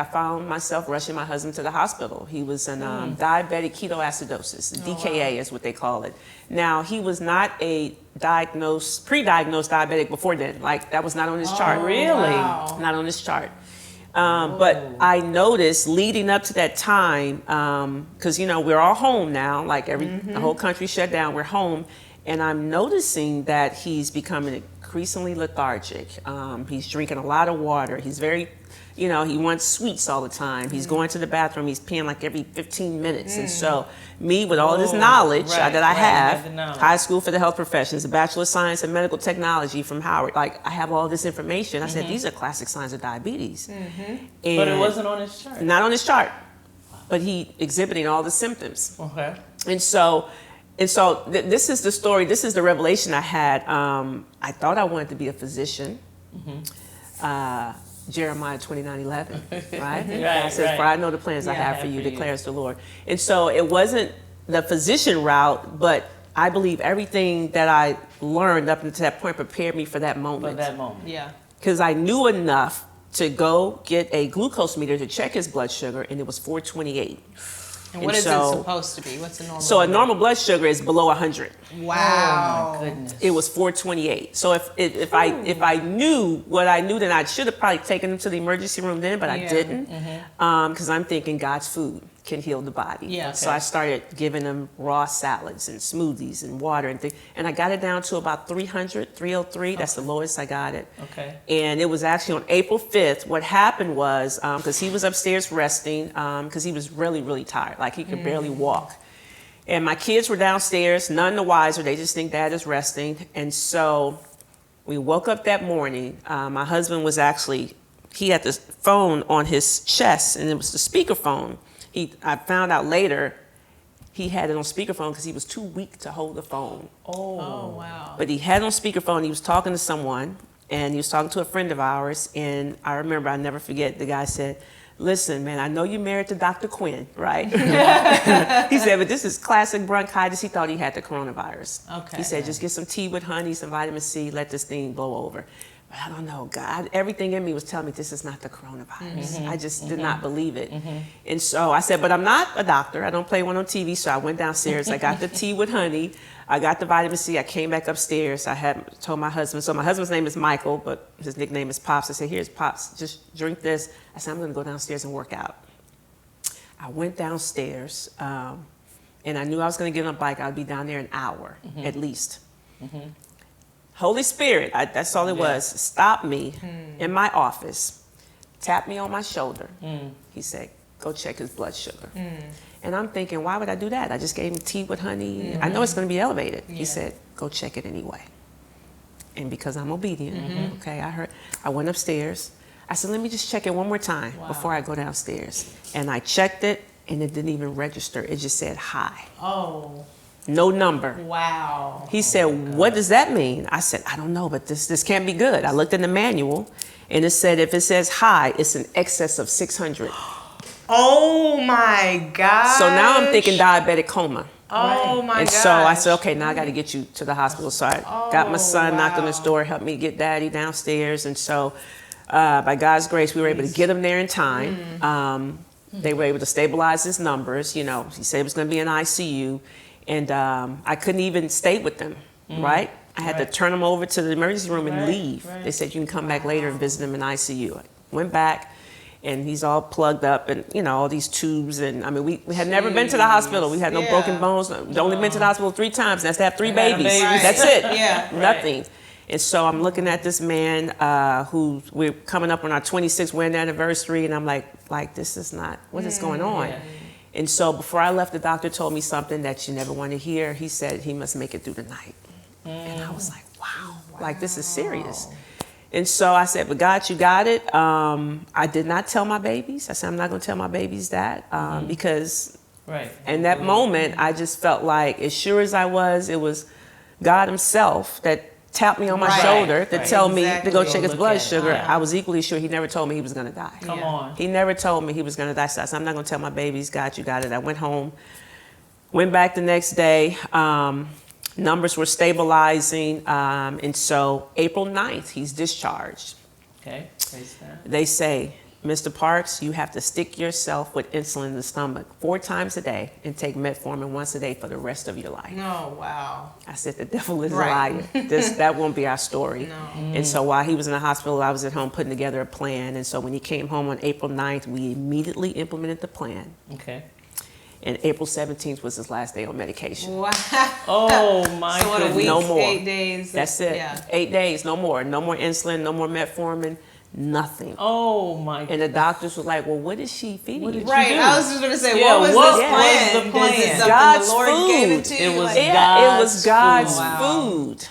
I found myself rushing my husband to the hospital. He was in diabetic ketoacidosis, DKA is what they call it. Now, he was not a pre-diagnosed diabetic before then. Like, that was not on his chart. Really? Wow. Not on his chart. But I noticed leading up to that time, because, we're all home now, like the whole country shut down, we're home. And I'm noticing that he's becoming increasingly lethargic. He's drinking a lot of water. He's very, he wants sweets all the time. He's going to the bathroom. He's peeing like every 15 minutes. And so me, with all this knowledge that I have, high school for the health professions, a Bachelor of Science in Medical Technology from Howard, like I have all this information. I said, these are classic signs of diabetes. And but it wasn't on his chart. Not on his chart, but he exhibiting all the symptoms. Okay. And so this is the story, this is the revelation I had. I thought I wanted to be a physician. Jeremiah 29:11, right? God says, for I know the plans I have for you, declares the Lord. And so it wasn't the physician route, but I believe everything that I learned up until that point prepared me for that moment. Yeah. Because I knew enough to go get a glucose meter to check his blood sugar, and it was 428. And what is it supposed to be? What's a normal? So a normal blood sugar is below 100. Wow. Oh my goodness. It was 428. So if I knew what I knew, then I should have probably taken him to the emergency room then, but I didn't, because I'm thinking God's food can heal the body. Yeah. So I started giving him raw salads and smoothies and water and things, and I got it down to about 300, 303. That's the lowest I got it. Okay. And it was actually on April 5th. What happened was, because he was upstairs resting, because he was really, really tired, like he could barely walk. And my kids were downstairs, none the wiser. They just think Dad is resting. And so we woke up that morning. My husband was he had the phone on his chest, and it was the speakerphone. I found out later he had it on speakerphone because he was too weak to hold the phone. Oh, wow. But he had it on speakerphone. He was talking to someone, and he was talking to a friend of ours. And I remember, I'll never forget, the guy said, listen, man, I know you're married to Dr. Quinn, right? He said, but this is classic bronchitis. He thought he had the coronavirus. Okay. He said, just get some tea with honey, some vitamin C, let this thing blow over. But I don't know, God, everything in me was telling me this is not the coronavirus. I just did not believe it. And so I said, but I'm not a doctor. I don't play one on TV. So I went downstairs. I got the tea with honey. I got the vitamin C. I came back upstairs. I had told my husband. So my husband's name is Michael, but his nickname is Pops. I said, here's Pops. Just drink this. I said, I'm going to go downstairs and work out. I went downstairs, and I knew I was going to get on a bike. I'd be down there an hour at least. Holy Spirit, that's all it was, stopped me in my office, tapped me on my shoulder. He said, go check his blood sugar. And I'm thinking, why would I do that? I just gave him tea with honey. I know it's going to be elevated. He said, go check it anyway. And because I'm obedient, okay, I went upstairs. I said, let me just check it one more time before I go downstairs. And I checked it, and it didn't even register. It just said high. Oh. No number. Wow. He said, what does that mean? I said, I don't know, but this can't be good. I looked in the manual, and it said if it says high, it's in excess of 600. Oh my God. So now I'm thinking diabetic coma. Oh my God. And so I said, okay, now I got to get you to the hospital. So I got my son, knocked on his door, helped me get Daddy downstairs. And so by God's grace, we were able to get him there in time. They were able to stabilize his numbers. He said he was going to be in ICU. And I couldn't even stay with them, right? I had to turn them over to the emergency room and leave. They said, you can come back later and visit him in ICU. I went back, and he's all plugged up and, all these tubes. And, I mean, we had never been to the hospital. We had no broken bones. We'd only been to the hospital 3 times. That's to have 3 babies. That's it. Nothing. And so I'm looking at this man who we're coming up on our 26th wedding anniversary, and I'm like, this is not, what is going on? And so before I left, the doctor told me something that you never want to hear. He said he must make it through the night. And I was like, wow, like this is serious. And so I said, but God, you got it. I did not tell my babies. I said, I'm not going to tell my babies that because in that moment, I just felt like as sure as I was, it was God himself that tapped me on my shoulder to tell me to go check his blood sugar. I was equally sure he never told me he was going to die. Come on. He never told me he was going to die. So I said, I'm not going to tell my babies, God, you got it. I went home, went back the next day. Numbers were stabilizing. And so April 9th, he's discharged. Okay. Praise God. They say Mr. Parks, you have to stick yourself with insulin in the stomach 4 times a day and take metformin once a day for the rest of your life. No, wow. I said, the devil is Right. a liar. That won't be our story. No. And so while he was in the hospital, I was at home putting together a plan. And so when he came home on April 9th, we immediately implemented the plan. Okay. And April 17th was his last day on medication. Wow. Oh my So what, a goodness. week, No more. 8 days? That's it. Yeah. 8 days, no more. No more insulin, no more metformin, nothing. Oh my. And the doctors were like, well, what is she feeding What you? did you Right, do? I was just gonna say, Yeah, what was what this was plan? the plan? Is it something God's the Lord food. gave it to you? It was Like, Yeah, it was God's God's food. Wow. food.